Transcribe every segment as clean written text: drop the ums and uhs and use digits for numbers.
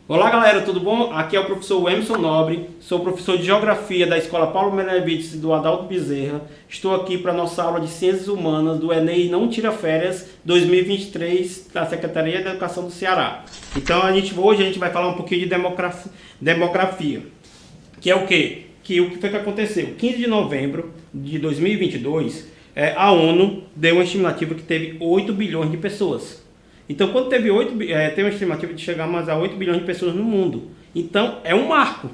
Olá galera, tudo bom? Aqui é o professor Emerson Nobre, sou professor de Geografia da Escola Paulo Benevides e do Adalto Bezerra. Estou aqui para a nossa aula de Ciências Humanas do Enem Não Tira Férias 2023 da Secretaria de Educação do Ceará. Então hoje a gente vai falar um pouquinho de demografia, que é o quê? O que foi que aconteceu? 15 de novembro de 2022, a ONU deu uma estimativa que teve 8 bilhões de pessoas. Então, quando teve tem uma estimativa de chegar mais a 8 bilhões de pessoas no mundo. Então, é um marco.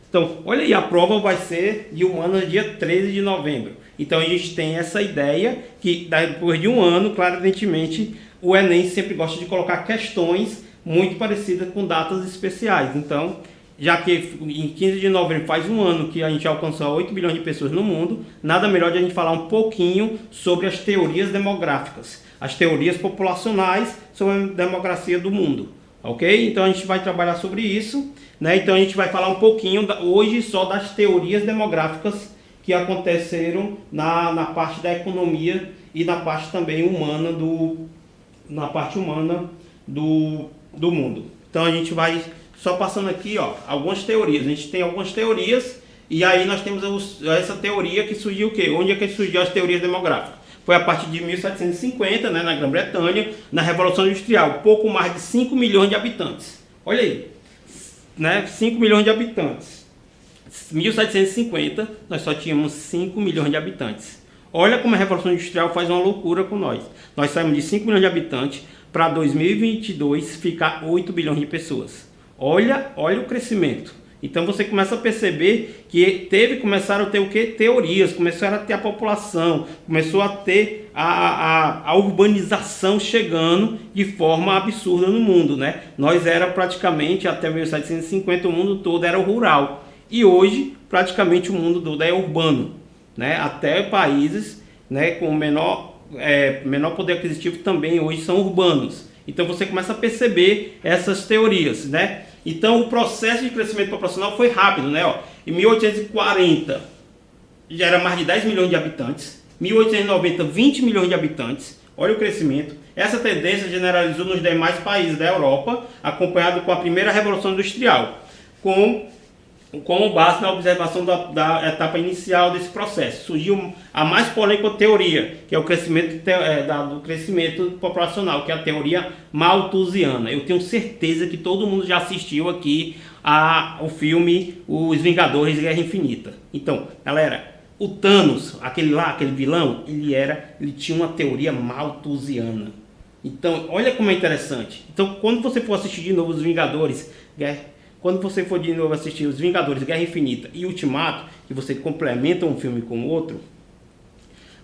Então, olha aí, a prova vai ser de humanas dia 13 de novembro. Então, a gente tem essa ideia que, depois de um ano, claremente, o Enem sempre gosta de colocar questões muito parecidas com datas especiais. Então, já que em 15 de novembro faz um ano que a gente alcançou 8 bilhões de pessoas no mundo, nada melhor de a gente falar um pouquinho sobre as teorias demográficas, as teorias populacionais sobre a demografia do mundo, ok? Então a gente vai trabalhar sobre isso, né? Então a gente vai falar um pouquinho hoje só das teorias demográficas que aconteceram na parte da economia e na parte também humana do mundo. Então a gente vai só passando aqui, ó, algumas teorias. A gente tem algumas teorias e aí nós temos essa teoria que surgiu o quê? Onde é que surgiu as teorias demográficas? Foi a partir de 1750, né, na Grã-Bretanha, na Revolução Industrial, pouco mais de 5 milhões de habitantes. Olha aí, né, 5 milhões de habitantes. 1750, nós só tínhamos 5 milhões de habitantes. Olha como a Revolução Industrial faz uma loucura com nós. Nós saímos de 5 milhões de habitantes para 2022 ficar 8 bilhões de pessoas. Olha o crescimento. Então você começa a perceber que começaram a ter o que? Teorias, começaram a ter a população, começou a ter a urbanização chegando de forma absurda no mundo, né? Nós era praticamente, até 1750, o mundo todo era rural. E hoje, praticamente o mundo todo é urbano, né? Até países, né, com menor poder aquisitivo também hoje são urbanos. Então você começa a perceber essas teorias, né? Então o processo de crescimento populacional foi rápido, né? Em 1840 já era mais de 10 milhões de habitantes, 1890 20 milhões de habitantes. Olha o crescimento. Essa tendência generalizou nos demais países da Europa, acompanhado com a primeira Revolução Industrial, com base na observação da etapa inicial desse processo. Surgiu a mais polêmica teoria, que é o crescimento do crescimento populacional, que é a teoria malthusiana. Eu tenho certeza que todo mundo já assistiu aqui ao filme Os Vingadores Guerra Infinita. Então, galera, o Thanos, aquele vilão, ele tinha uma teoria malthusiana. Então, olha como é interessante. Então, quando você for assistir de novo Os Vingadores Quando você for de novo assistir Os Vingadores, Guerra Infinita e Ultimato, e você complementa um filme com o outro,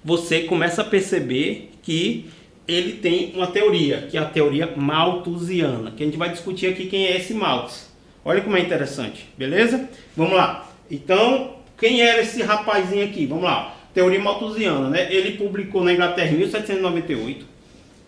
você começa a perceber que ele tem uma teoria, que é a teoria malthusiana, que a gente vai discutir aqui quem é esse Malthus. Olha como é interessante, beleza? Vamos lá. Então, quem era esse rapazinho aqui? Vamos lá. Teoria malthusiana, né? Ele publicou na Inglaterra em 1798,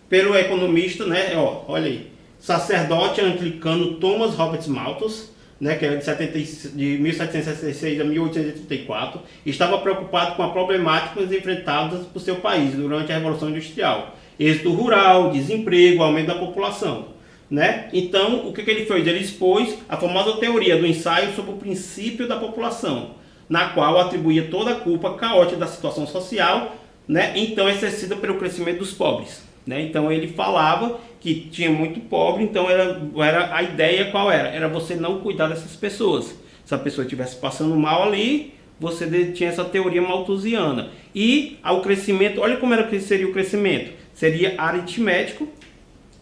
pelo economista, né? Olha aí. Sacerdote anglicano Thomas Robert Malthus, né, que era de 1766 a 1834, estava preocupado com as problemáticas enfrentadas por seu país durante a Revolução Industrial. Êxito rural, desemprego, aumento da população, né? Então, o que ele fez? Ele expôs a famosa teoria do ensaio sobre o princípio da população, na qual atribuía toda a culpa caótica da situação social, né, então exercida pelo crescimento dos pobres. Né? Então ele falava que tinha muito pobre, então era a ideia qual era? Era você não cuidar dessas pessoas. Se a pessoa estivesse passando mal ali, você tinha essa teoria malthusiana. E ao crescimento, olha como seria o crescimento. Seria aritmético,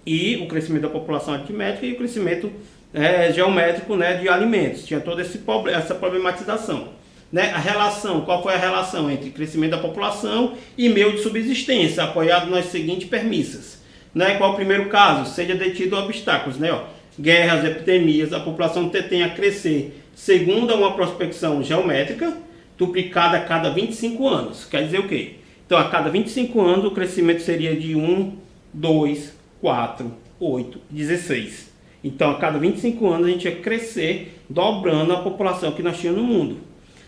e o crescimento da população aritmética e o crescimento geométrico, né, de alimentos. Tinha toda essa problematização. Né? Qual foi a relação entre crescimento da população e meio de subsistência, apoiado nas seguintes premissas. Né? Qual o primeiro caso? Seja detido obstáculos, né? Guerras, epidemias, a população tem a crescer segundo uma prospecção geométrica, duplicada a cada 25 anos. Quer dizer o quê? Então, a cada 25 anos, o crescimento seria de 1, 2, 4, 8, 16. Então, a cada 25 anos, a gente ia crescer, dobrando a população que nós tínhamos no mundo.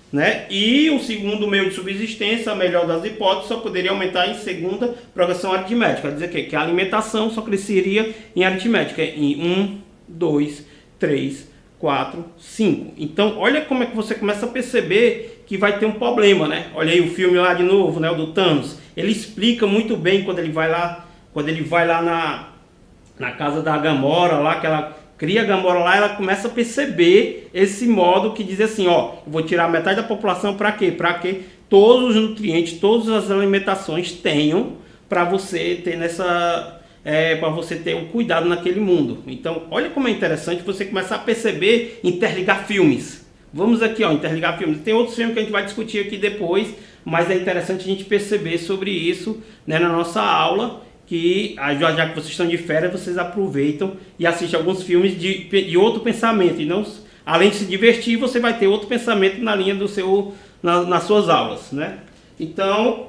Né? E o segundo meio de subsistência, a melhor das hipóteses, só poderia aumentar em segunda progressão aritmética. Quer dizer que a alimentação só cresceria em aritmética, em 1, 2, 3, 4, 5. Então, olha como é que você começa a perceber que vai ter um problema, né? Olha aí o filme lá de novo, né? O do Thanos. Ele explica muito bem quando ele vai lá na casa da Gamora, lá que ela cria a Gamora lá, ela começa a perceber esse modo que diz assim, ó, eu vou tirar metade da população para quê? Para que todos os nutrientes, todas as alimentações tenham para você ter para você ter um cuidado naquele mundo. Então, olha como é interessante você começar a perceber, interligar filmes. Vamos aqui, ó, interligar filmes. Tem outros filmes que a gente vai discutir aqui depois, mas é interessante a gente perceber sobre isso, né, na nossa aula, que já que vocês estão de férias, vocês aproveitam e assistem alguns filmes de outro pensamento. E não, além de se divertir, você vai ter outro pensamento na linha nas suas aulas, né? Então,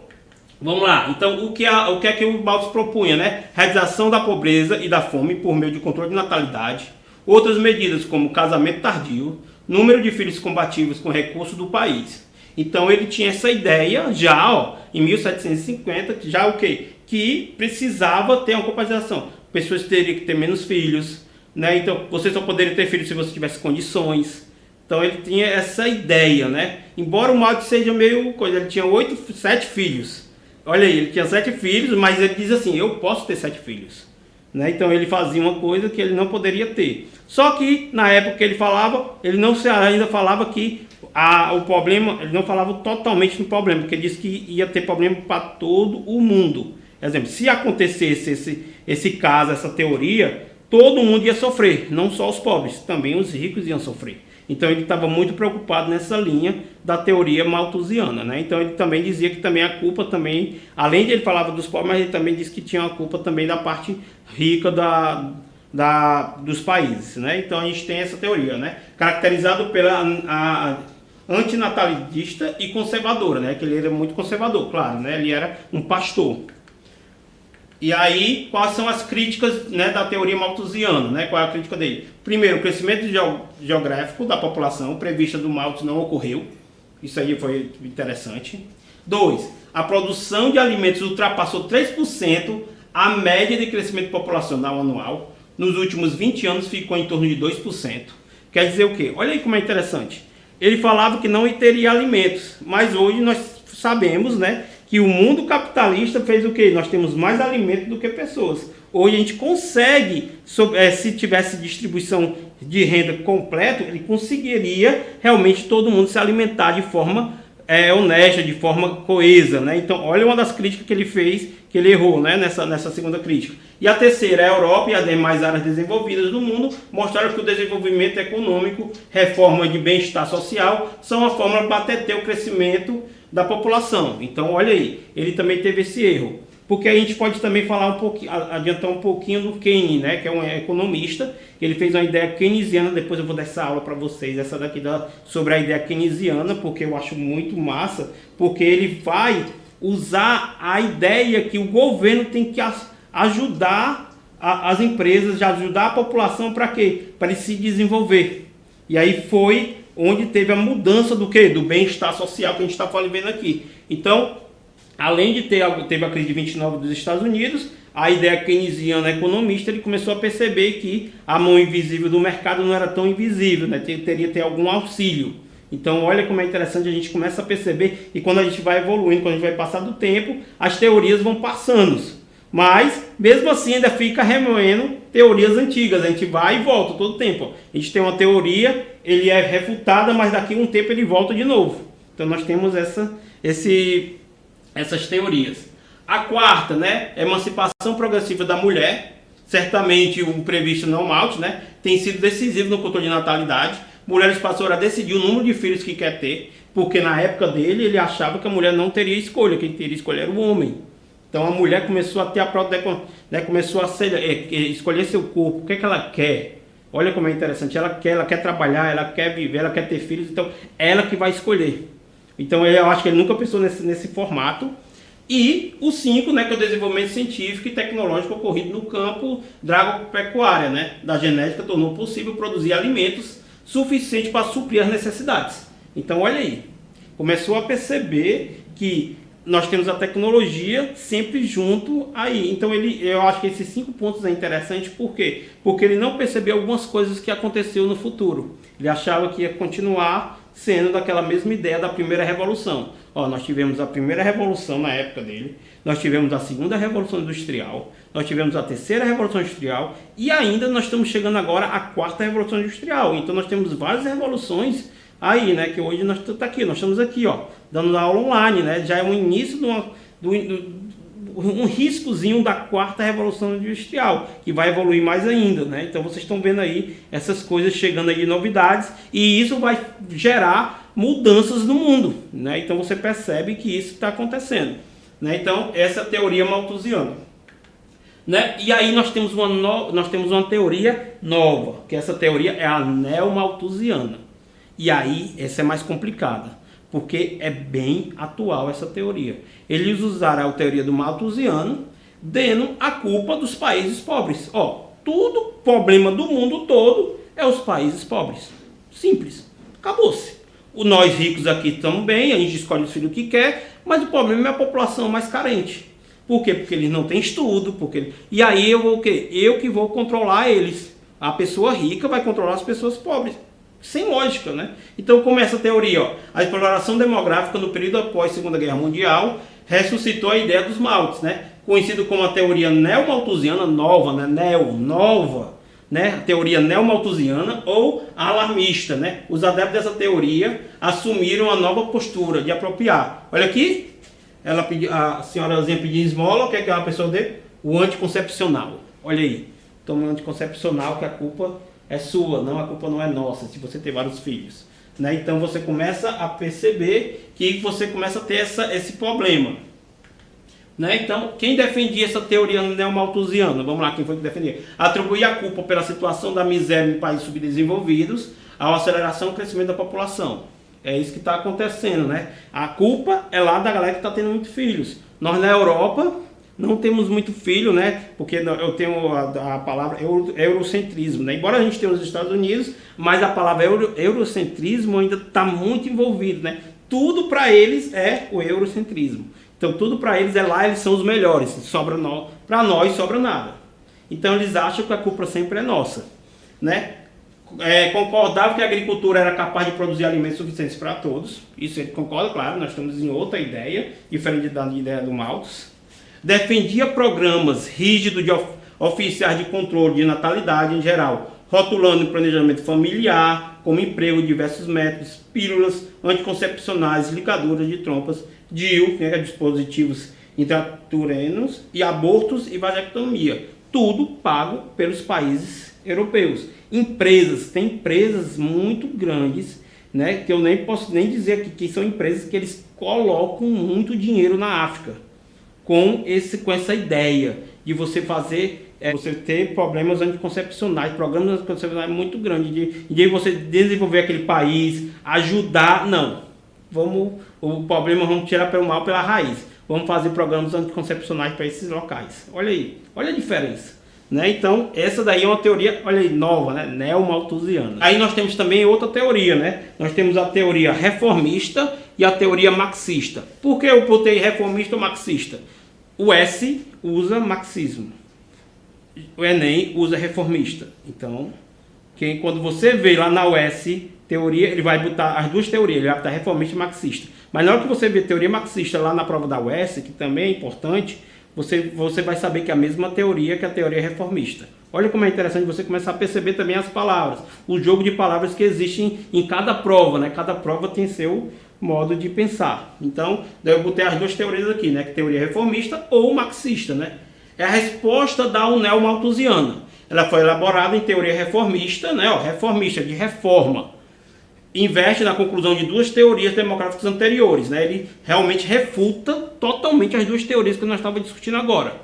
vamos lá. Então, o que é que o Malthus propunha, né? Realização da pobreza e da fome por meio de controle de natalidade. Outras medidas como casamento tardio, número de filhos compatíveis com recursos do país. Então, ele tinha essa ideia já, ó, em 1750, já o quê? Que precisava ter uma compatibilização. Pessoas teriam que ter menos filhos, né? Então, você só poderia ter filhos se você tivesse condições. Então, ele tinha essa ideia, né? Embora o Malthus seja meio coisa, ele tinha 7 filhos. Olha aí, ele tinha 7 filhos, mas ele diz assim, eu posso ter 7 filhos. Né? Então ele fazia uma coisa que ele não poderia ter. Só que na época que ele falava, ele não ainda falava que o problema, ele não falava totalmente no problema, porque ele disse que ia ter problema para todo o mundo. Por exemplo, se acontecesse esse caso, essa teoria, todo mundo ia sofrer, não só os pobres, também os ricos iam sofrer. Então ele estava muito preocupado nessa linha da teoria malthusiana, né? Então ele também dizia que também a culpa também, além de ele falava dos pobres, mas ele também disse que tinha a culpa também da parte rica dos países, né? Então a gente tem essa teoria, né? Caracterizado pela antinatalista e conservadora, né? Que ele era muito conservador, claro, né? Ele era um pastor. E aí, quais são as críticas, né, da teoria malthusiana, né? Qual é a crítica dele? Primeiro, o crescimento geográfico da população prevista do Malthus não ocorreu. Isso aí foi interessante. 2. A produção de alimentos ultrapassou 3% a média de crescimento populacional anual. Nos últimos 20 anos ficou em torno de 2%. Quer dizer o quê? Olha aí como é interessante. Ele falava que não teria alimentos, mas hoje nós sabemos, né, que o mundo capitalista fez o quê? Nós temos mais alimento do que pessoas. Hoje a gente consegue, se tivesse distribuição de renda completa, ele conseguiria realmente todo mundo se alimentar de forma honesta, de forma coesa, né? Então, olha uma das críticas que ele fez, que ele errou, né, nessa segunda crítica. E a terceira, a Europa e as demais áreas desenvolvidas do mundo mostraram que o desenvolvimento econômico, reforma de bem-estar social, são a fórmula para ter o crescimento da população. Então, olha aí, ele também teve esse erro. Porque a gente pode também falar um pouquinho, adiantar um pouquinho do Keynes, né, que é um economista, que ele fez uma ideia keynesiana. Depois eu vou dar essa aula para vocês, essa daqui sobre a ideia keynesiana, porque eu acho muito massa, porque ele vai usar a ideia que o governo tem que ajudar as empresas, ajudar a população para quê? Para se desenvolver. E aí foi onde teve a mudança do quê? Do bem-estar social que a gente está vendo aqui. Então, além de teve a crise de 29 dos Estados Unidos, a ideia keynesiana economista, ele começou a perceber que a mão invisível do mercado não era tão invisível, né? Teria que ter algum auxílio. Então, olha como é interessante, a gente começa a perceber, e quando a gente vai evoluindo, quando a gente vai passar do tempo, as teorias vão passando. Mas, mesmo assim, ainda fica remoendo teorias antigas. A gente vai e volta todo o tempo. A gente tem uma teoria, ele é refutada, mas daqui a um tempo ele volta de novo. Então, nós temos essas teorias. A quarta, né, emancipação progressiva da mulher. Certamente o previsto no Malthus, né, tem sido decisivo no controle de natalidade. Mulheres passaram a decidir o número de filhos que quer ter, porque na época dele ele achava que a mulher não teria escolha, quem teria escolha era o homem. Então a mulher começou a ter a própria, né, começou a escolher seu corpo, o que ela quer. Olha como é interessante, ela quer trabalhar, ela quer viver, ela quer ter filhos, então ela que vai escolher. Então eu acho que ele nunca pensou nesse formato. E o 5, né, que é o desenvolvimento científico e tecnológico ocorrido no campo da agropecuária, né, da genética, tornou possível produzir alimentos suficientes para suprir as necessidades. Então olha aí, começou a perceber que nós temos a tecnologia sempre junto aí. Então eu acho que esses 5 pontos é interessante, por quê? Porque ele não percebeu algumas coisas que aconteceu no futuro. Ele achava que ia continuar sendo daquela mesma ideia da primeira revolução. Nós tivemos a primeira revolução na época dele, nós tivemos a segunda revolução industrial, nós tivemos a terceira revolução industrial e ainda nós estamos chegando agora à quarta revolução industrial. Então nós temos várias revoluções aí, né? Que hoje nós estamos aqui, dando aula online, né? Já é o início um riscozinho da quarta revolução industrial, que vai evoluir mais ainda, né? Então vocês estão vendo aí essas coisas chegando aí de novidades, e isso vai gerar mudanças no mundo, né? Então você percebe que isso está acontecendo, né? Então essa é a teoria malthusiana, né? E aí nós temos uma teoria nova, que essa teoria é a neomalthusiana. E aí essa é mais complicada, porque é bem atual essa teoria. Eles usaram a teoria do malthusiano, dando a culpa dos países pobres. Tudo problema do mundo todo é os países pobres. Simples. Acabou-se. Nós ricos aqui estamos bem, a gente escolhe os filhos que quer, mas o problema é a população mais carente. Por quê? Porque eles não têm estudo. E aí eu vou o quê? Eu que vou controlar eles. A pessoa rica vai controlar as pessoas pobres. Sem lógica, né? Então, como essa teoria, a exploração demográfica no período após a Segunda Guerra Mundial ressuscitou a ideia dos maltes, né? Conhecido como a teoria neomalthusiana nova, né? Nova, né? A teoria neomalthusiana ou alarmista, né? Os adeptos dessa teoria assumiram a nova postura de apropriar. Olha aqui, a senhorazinha pediu esmola, o que é que a pessoa deu? O anticoncepcional. Olha aí, toma um anticoncepcional que a culpa é sua, a culpa não é nossa, se você ter vários filhos, né? Então você começa a perceber que você começa a ter esse problema, né? Então, quem defendia essa teoria neomalthusiana? Vamos lá, quem foi que defendia? Atribuía a culpa pela situação da miséria em países subdesenvolvidos à aceleração e crescimento da população. É isso que está acontecendo, né? A culpa é lá da galera que está tendo muitos filhos. Nós na Europa não temos muito filho, né? Porque eu tenho a palavra eurocentrismo, né? Embora a gente tenha nos Estados Unidos, mas a palavra eurocentrismo ainda está muito envolvido, né? Tudo para eles é o eurocentrismo. Então tudo para eles é lá, eles são os melhores. Para nós sobra nada. Então eles acham que a culpa sempre é nossa, né? Concordava que a agricultura era capaz de produzir alimentos suficientes para todos. Isso ele concorda, claro. Nós estamos em outra ideia, diferente da ideia do Malthus. Defendia programas rígidos de oficiais de controle de natalidade em geral, rotulando o planejamento familiar como emprego de diversos métodos, pílulas anticoncepcionais, ligaduras de trompas, DIU, dispositivos intrauterenos, e abortos e vasectomia. Tudo pago pelos países europeus. Tem empresas muito grandes, né, que eu nem posso nem dizer aqui que são empresas que eles colocam muito dinheiro na África. Com essa ideia de você você ter problemas anticoncepcionais, programas anticoncepcionais muito grandes, de você desenvolver aquele país, ajudar, o problema vamos tirar pelo mal pela raiz, vamos fazer programas anticoncepcionais para esses locais. Olha aí, olha a diferença, né? Então, essa daí é uma teoria, olha aí, nova, né? Neomalthusiana. Aí nós temos também outra teoria, né? Nós temos a teoria reformista e a teoria marxista. Por que eu botei reformista ou marxista? O S usa marxismo, o Enem usa reformista. Então, quando você vê lá na UES teoria, ele vai botar as duas teorias, ele vai botar reformista e marxista. Mas na hora que você vê teoria marxista lá na prova da UES, que também é importante, você vai saber que é a mesma teoria que a teoria reformista. Olha como é interessante você começar a perceber também as palavras, o jogo de palavras que existem em cada prova, né? Cada prova tem seu modo de pensar. Então, eu botei as duas teorias aqui, né? Que teoria reformista ou marxista, né? É a resposta da neomalthusiana. Ela foi elaborada em teoria reformista, né? Reformista, de reforma. Investe na conclusão de duas teorias demográficas anteriores, né? Ele realmente refuta totalmente as duas teorias que nós estávamos discutindo agora.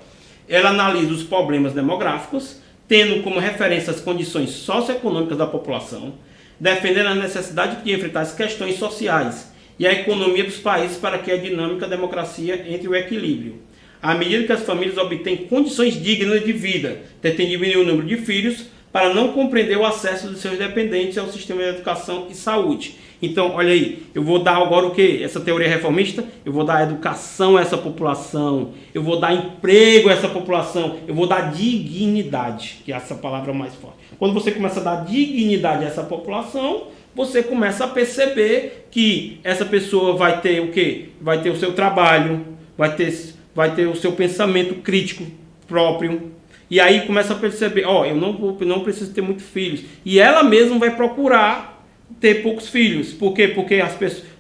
Ela analisa os problemas demográficos, tendo como referência as condições socioeconômicas da população, defendendo a necessidade de enfrentar as questões sociais e a economia dos países para que a dinâmica da democracia entre o equilíbrio. À medida que as famílias obtêm condições dignas de vida, tentam diminuir o número de filhos para não compreender o acesso de seus dependentes ao sistema de educação e saúde. Então, olha aí, eu vou dar agora o que? Essa teoria reformista, eu vou dar educação a essa população, eu vou dar emprego a essa população, eu vou dar dignidade, que é essa palavra mais forte. Quando você começa a dar dignidade a essa população, você começa a perceber que essa pessoa vai ter o quê? Vai ter o seu trabalho, vai ter o seu pensamento crítico próprio. E aí começa a perceber, eu não preciso ter muitos filhos. E ela mesma vai procurar ter poucos filhos. Por quê? Porque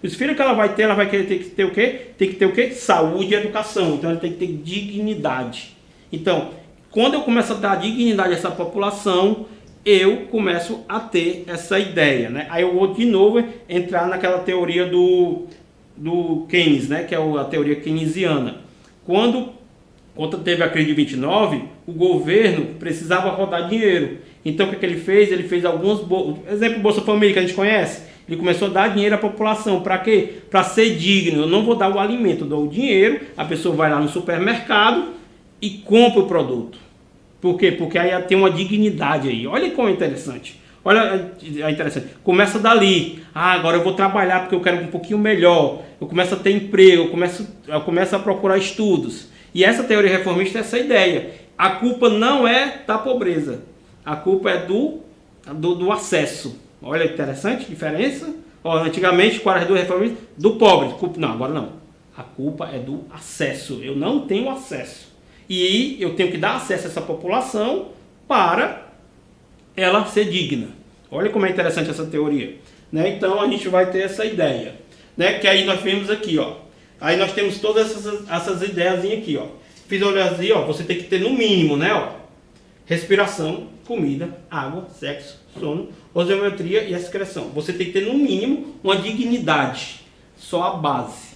os filhos que ela vai querer ter que ter o quê? Tem que ter o quê? Saúde e educação. Então ela tem que ter dignidade. Então, quando eu começo a dar dignidade a essa população, eu começo a ter essa ideia, né? Aí eu vou de novo entrar naquela teoria do Keynes, né? Que é a teoria keynesiana. Quando teve a crise de 29, o governo precisava rodar dinheiro. Então o que ele fez? Ele fez exemplo, Bolsa Família, que a gente conhece. Ele começou a dar dinheiro à população. Para quê? Para ser digno. Eu não vou dar o alimento, eu dou o dinheiro, a pessoa vai lá no supermercado e compra o produto. Por quê? Porque aí tem uma dignidade aí. Olha como é interessante. Olha, é interessante. Começa dali. Agora eu vou trabalhar porque eu quero um pouquinho melhor. Eu começo a ter emprego, eu começo a procurar estudos. E essa teoria reformista é essa ideia. A culpa não é da pobreza. A culpa é do acesso. Olha que interessante, diferença. Antigamente, qual era do reformista? Do pobre. Não, agora não. A culpa é do acesso. Eu não tenho acesso. E eu tenho que dar acesso a essa população para ela ser digna. Olha como é interessante essa teoria. Né? Então a gente vai ter essa ideia. Né? Que aí nós vemos aqui, Aí nós temos todas essas ideias aqui, Fisiologia, você tem que ter no mínimo, né? Respiração, comida, água, sexo, sono, osiometria e excreção. Você tem que ter no mínimo uma dignidade. Só a base.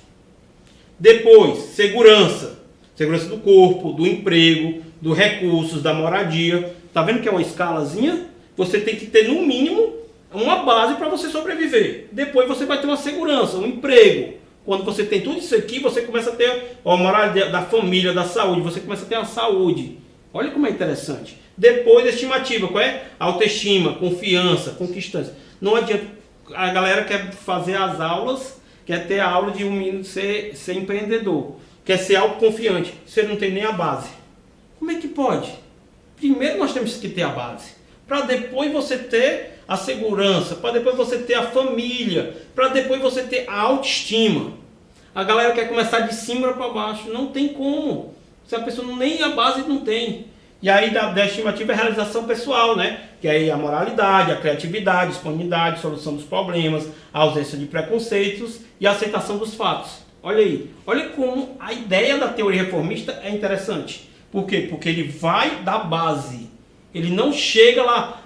Depois, segurança. Segurança do corpo, do emprego, dos recursos, da moradia. Tá vendo que é uma escalazinha? Você tem que ter no mínimo uma base para você sobreviver. Depois você vai ter uma segurança, um emprego. Quando você tem tudo isso aqui, você começa a ter a moral da família, da saúde. Você começa a ter a saúde. Olha como é interessante. Depois a estimativa, qual é? Autoestima, confiança, conquistância. Não adianta, a galera quer fazer as aulas, quer ter a aula de um menino ser empreendedor. Quer ser autoconfiante, você não tem nem a base. Como é que pode? Primeiro nós temos que ter a base, para depois você ter a segurança, para depois você ter a família, para depois você ter a autoestima. A galera quer começar de cima para baixo, não tem como. Se a pessoa nem a base não tem. E aí da estimativa é a realização pessoal, né? Que aí a moralidade, a criatividade, a disponibilidade, solução dos problemas, a ausência de preconceitos e a aceitação dos fatos. Olha aí, olha como a ideia da teoria reformista é interessante. Por quê? Porque ele vai da base. Ele não chega lá,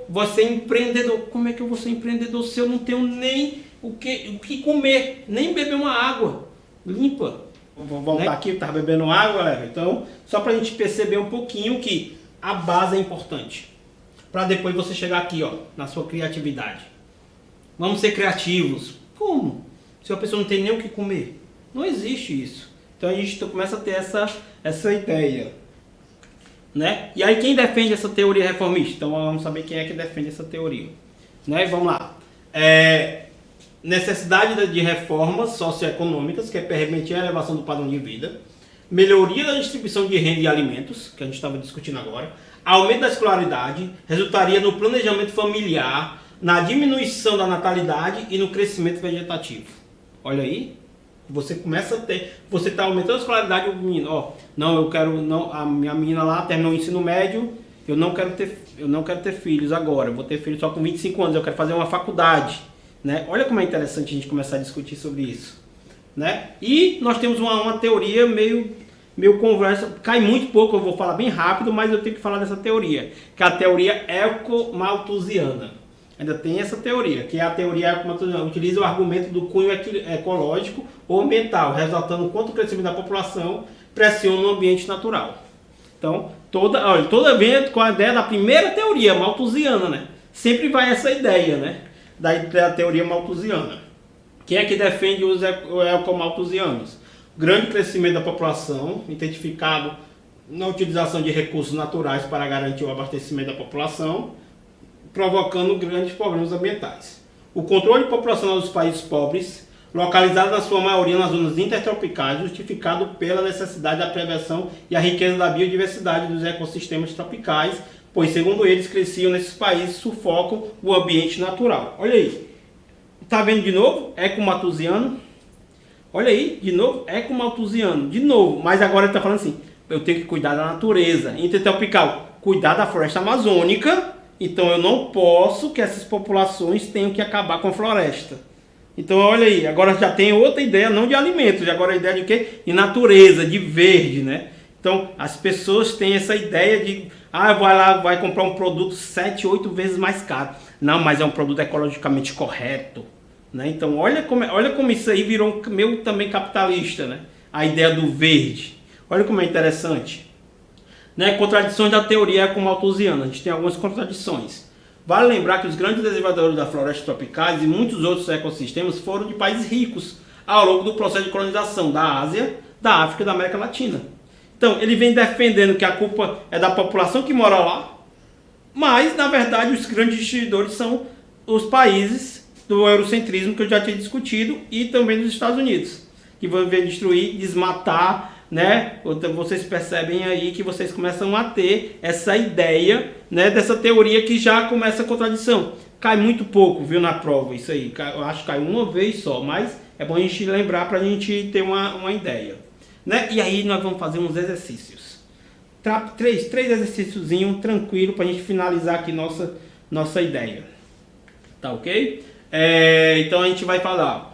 vou ser empreendedor. Como é que eu vou ser empreendedor se eu não tenho nem o que comer, nem beber uma água limpa? Vou voltar aqui, eu estava bebendo água, galera. Então, só para a gente perceber um pouquinho que a base é importante. Para depois você chegar aqui, na sua criatividade. Vamos ser criativos. Como? Se a pessoa não tem nem o que comer. Não existe isso. Então a gente começa a ter essa ideia. Né? E aí quem defende essa teoria reformista? Então vamos saber quem é que defende essa teoria. Né? Vamos lá. Necessidade de reformas socioeconômicas, que é permitir a elevação do padrão de vida. Melhoria da distribuição de renda e alimentos, que a gente estava discutindo agora. Aumento da escolaridade, resultaria no planejamento familiar, na diminuição da natalidade e no crescimento vegetativo. Olha aí, você começa a ter, você está aumentando a escolaridade do menino, a minha menina lá terminou o ensino médio, eu não quero ter filhos agora, eu vou ter filhos só com 25 anos, eu quero fazer uma faculdade, né? Olha como é interessante a gente começar a discutir sobre isso, né? E nós temos uma teoria meio conversa, cai muito pouco, eu vou falar bem rápido, mas eu tenho que falar dessa teoria, que é a teoria ecomalthusiana. Ainda tem essa teoria, que é a teoria ecomalthusiana, utiliza o argumento do cunho ecológico ou ambiental, ressaltando quanto o crescimento da população pressiona no ambiente natural. Então, toda vez com a ideia da primeira teoria malthusiana, né? Sempre vai essa ideia, né? Da teoria malthusiana. Quem é que defende os ecomalthusianos? Grande crescimento da população, identificado na utilização de recursos naturais para garantir o abastecimento da população, provocando grandes problemas ambientais. O controle populacional dos países pobres, localizados na sua maioria nas zonas intertropicais, justificado pela necessidade da preservação e a riqueza da biodiversidade dos ecossistemas tropicais, pois, segundo eles, cresciam nesses países, sufocam o ambiente natural. Olha aí. Tá vendo de novo? Ecomalthusiano. Olha aí, de novo, ecomalthusiano. De novo, mas agora ele está falando assim, eu tenho que cuidar da natureza. Intertropical, cuidar da floresta amazônica. Então eu não posso que essas populações tenham que acabar com a floresta. Então olha aí, agora já tem outra ideia, não de alimentos, agora a ideia de quê? De natureza, de verde, né? Então as pessoas têm essa ideia de, vai lá, vai comprar um produto 7, 8 vezes mais caro. Não, mas é um produto ecologicamente correto, né? Então olha como isso aí virou meio também capitalista, né? A ideia do verde. Olha como é interessante. Né? Contradições da teoria ecomalthusiana. A gente tem algumas contradições. Vale lembrar que os grandes desenvolvedores da floresta tropicais e muitos outros ecossistemas foram de países ricos ao longo do processo de colonização da Ásia, da África e da América Latina. Então, ele vem defendendo que a culpa é da população que mora lá, mas, na verdade, os grandes destruidores são os países do eurocentrismo que eu já tinha discutido e também dos Estados Unidos, que vão destruir, desmatar, né? Vocês percebem aí que vocês começam a ter essa ideia, né, dessa teoria que já começa a contradição. Cai muito pouco, viu, na prova isso aí. Eu acho que caiu uma vez só, mas é bom a gente lembrar para a gente ter uma ideia. Né? E aí nós vamos fazer uns exercícios. Três exercíciozinhos tranquilo para a gente finalizar aqui nossa ideia. Tá ok? Então a gente vai falar...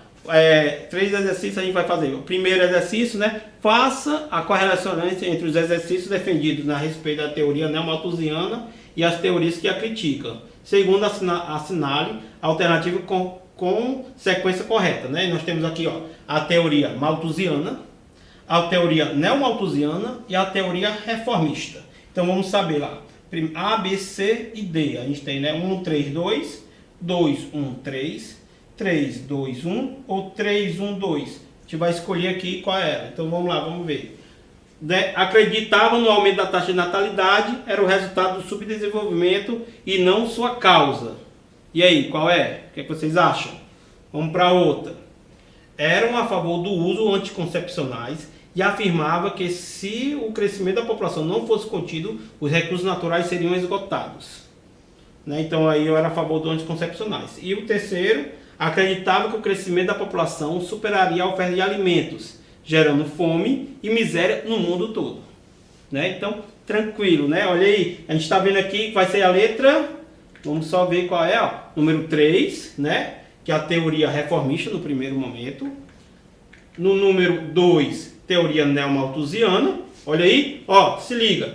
3 exercícios a gente vai fazer. O primeiro exercício, né? Faça a correlacionância entre os exercícios defendidos a respeito da teoria neomalthusiana e as teorias que a criticam. Segundo, assinale a alternativa com sequência correta, né? Nós temos aqui, ó, a teoria malthusiana, a teoria neomalthusiana e a teoria reformista. Então vamos saber lá. A, B, C e D. A gente tem, né? 1, 3, 2, 2, 1, 3, 3, 2, 1 ou 3, 1, 2. A gente vai escolher aqui qual era. Então vamos lá, vamos ver. Acreditavam no aumento da taxa de natalidade, era o resultado do subdesenvolvimento e não sua causa. E aí, qual é? O que vocês acham? Vamos para outra. Eram a favor do uso anticoncepcionais e afirmava que se o crescimento da população não fosse contido, os recursos naturais seriam esgotados. Né? Então aí eu era a favor dos anticoncepcionais. E o terceiro, acreditava que o crescimento da população superaria a oferta de alimentos, gerando fome e miséria no mundo todo. Né? Então, tranquilo, né? Olha aí, a gente está vendo aqui que vai ser a letra, vamos só ver qual é, ó, número 3, né? Que é a teoria reformista no primeiro momento. No número 2, teoria neomalthusiana. Olha aí, ó, se liga.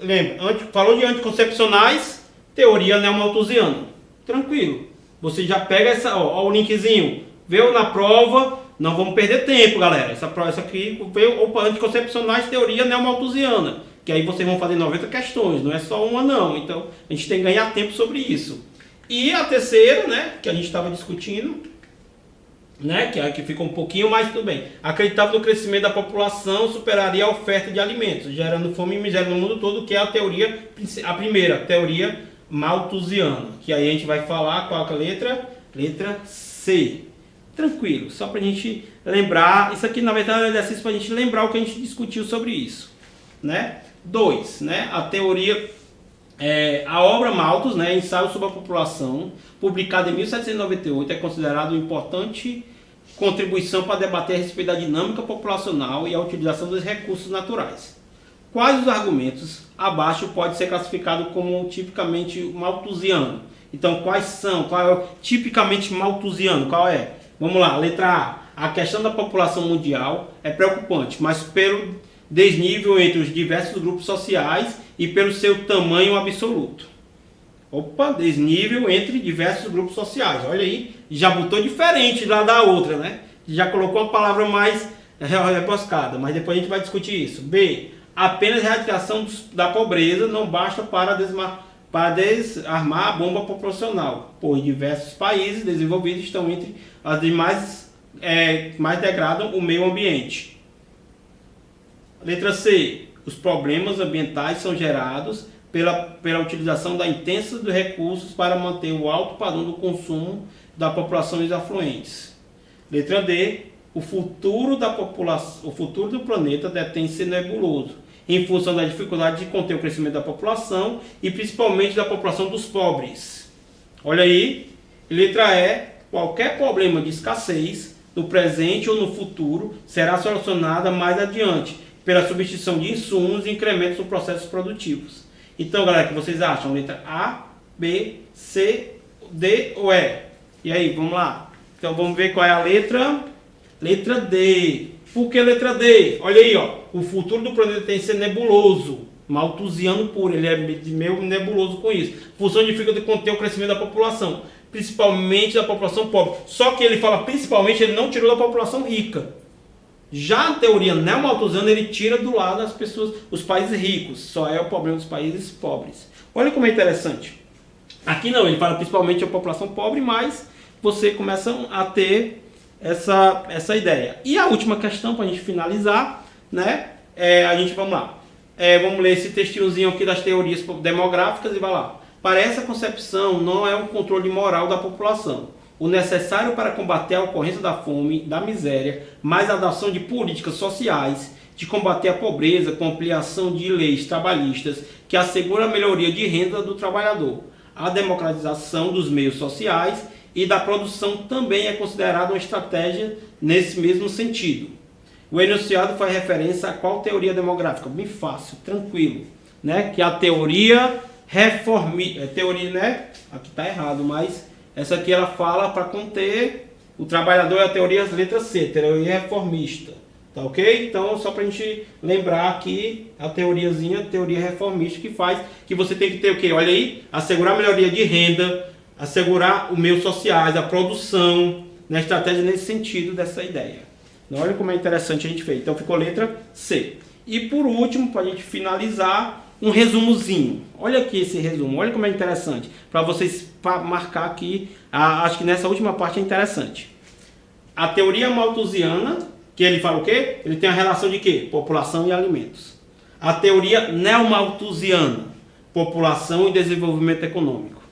Lembra, falou de anticoncepcionais, teoria neomalthusiana. Tranquilo. Você já pega essa, ó, o linkzinho, veio na prova, não vamos perder tempo, galera. Essa aqui veio, opa, anticoncepcionais, teoria neomalthusiana, que aí vocês vão fazer 90 questões, não é só uma não. Então, a gente tem que ganhar tempo sobre isso. E a terceira, né, que a gente estava discutindo, né, que aqui fica um pouquinho mais, tudo bem. Acreditava no crescimento da população superaria a oferta de alimentos, gerando fome e miséria no mundo todo, que é a primeira teoria malthusiana, que aí a gente vai falar qual é a letra? Letra C. Tranquilo, só para a gente lembrar, isso aqui na verdade é um exercício para a gente lembrar o que a gente discutiu sobre isso. Né? 2, né? A teoria, a obra Malthus, né? Ensaio sobre a população, publicada em 1798, é considerado uma importante contribuição para debater a respeito da dinâmica populacional e a utilização dos recursos naturais. Quais os argumentos abaixo pode ser classificado como tipicamente malthusiano? Então, quais são? Qual é o tipicamente malthusiano? Qual é? Vamos lá, letra A. A questão da população mundial é preocupante, mas pelo desnível entre os diversos grupos sociais e pelo seu tamanho absoluto. Opa, desnível entre diversos grupos sociais. Olha aí, já botou diferente lá da outra, né? Já colocou uma palavra mais rebuscada, mas depois a gente vai discutir isso. B. Apenas a erradicação da pobreza não basta para desarmar a bomba populacional, pois diversos países desenvolvidos estão entre as demais mais degradam o meio ambiente. Letra C. Os problemas ambientais são gerados pela utilização da intensa dos recursos para manter o alto padrão do consumo da população e dos afluentes. Letra D. O futuro do planeta detém-se nebuloso, em função da dificuldade de conter o crescimento da população e principalmente da população dos pobres. Olha aí. Letra E. Qualquer problema de escassez, no presente ou no futuro, será solucionada mais adiante, pela substituição de insumos e incrementos nos processos produtivos. Então, galera, o que vocês acham? Letra A, B, C, D ou E? E aí, vamos lá. Então, vamos ver qual é a letra. Letra D. Por que letra D? Olha aí, ó. O futuro do planeta tem que ser nebuloso. Malthusiano puro. Ele é meio nebuloso com isso. Função significa de conter o crescimento da população, principalmente da população pobre. Só que ele fala principalmente, ele não tirou da população rica. Já a teoria neo-malthusiana, ele tira do lado das pessoas, os países ricos. Só é o problema dos países pobres. Olha como é interessante. Aqui não, ele fala principalmente a população pobre, mas você começa a ter essa ideia. E a última questão, para a gente finalizar, né? Vamos lá. Vamos ler esse textinhozinho aqui das teorias demográficas e vai lá. Para essa concepção, não é um controle moral da população o necessário para combater a ocorrência da fome, da miséria, mas a adoção de políticas sociais, de combater a pobreza com ampliação de leis trabalhistas que asseguram a melhoria de renda do trabalhador. A democratização dos meios sociais e da produção também é considerada uma estratégia nesse mesmo sentido. O enunciado faz referência a qual teoria demográfica? Bem fácil, tranquilo, né? Que é a teoria reformista. Teoria, né? Aqui está errado, mas essa aqui ela fala para conter o trabalhador, é a teoria letra C, teoria reformista. Tá ok? Então, só para a gente lembrar aqui a teoriazinha, teoria reformista, que faz que você tem que ter o quê? Olha aí, assegurar a melhoria de renda, assegurar os meios sociais, a produção, na estratégia nesse sentido dessa ideia. Olha como é interessante a gente fez. Então, ficou letra C. E por último, para a gente finalizar, um resumozinho. Olha aqui esse resumo, olha como é interessante. Para vocês marcar aqui, acho que nessa última parte é interessante. A teoria malthusiana, que ele fala o quê? Ele tem a relação de quê? População e alimentos. A teoria neo-malthusiana, população e desenvolvimento econômico.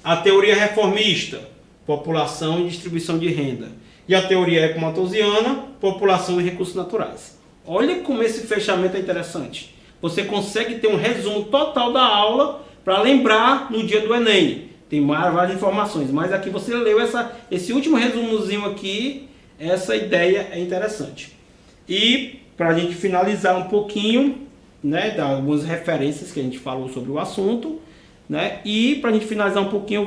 A teoria reformista, população e distribuição de renda. E a teoria eco-malthusiana, população e recursos naturais. Olha como esse fechamento é interessante. Você consegue ter um resumo total da aula para lembrar no dia do Enem. Tem várias informações, mas aqui você leu esse último resumozinho aqui, essa ideia é interessante. E para a gente finalizar um pouquinho, né, dar algumas referências que a gente falou sobre o assunto, né, e para a gente finalizar um pouquinho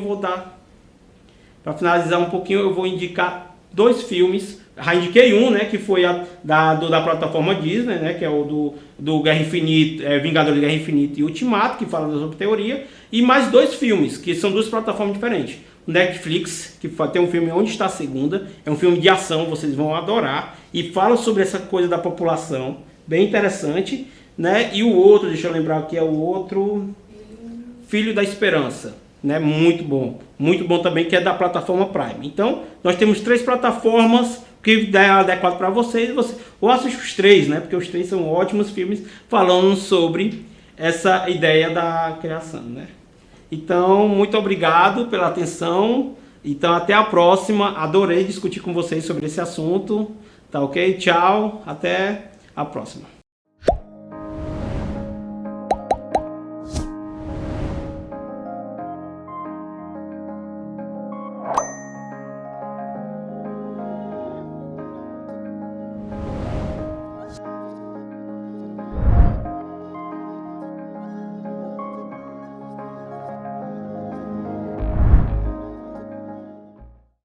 eu vou indicar 2 filmes. Já indiquei um, né, que foi da plataforma Disney, né, que é o do Guerra Infinita, Vingadores de Guerra Infinita e Ultimato, que fala sobre teoria, e mais 2 filmes, que são 2 plataformas diferentes. O Netflix, que tem um filme Onde Está a Segunda, é um filme de ação, vocês vão adorar, e fala sobre essa coisa da população, bem interessante, né, e o outro, deixa eu lembrar aqui, é o outro, Filho da Esperança. Né, muito bom também, que é da plataforma Prime. Então, nós temos 3 plataformas que é adequado para vocês, ou assiste os 3, né, porque os 3 são ótimos filmes falando sobre essa ideia da criação, né. Então, muito obrigado pela atenção, então até a próxima, adorei discutir com vocês sobre esse assunto, tá ok? Tchau, até a próxima.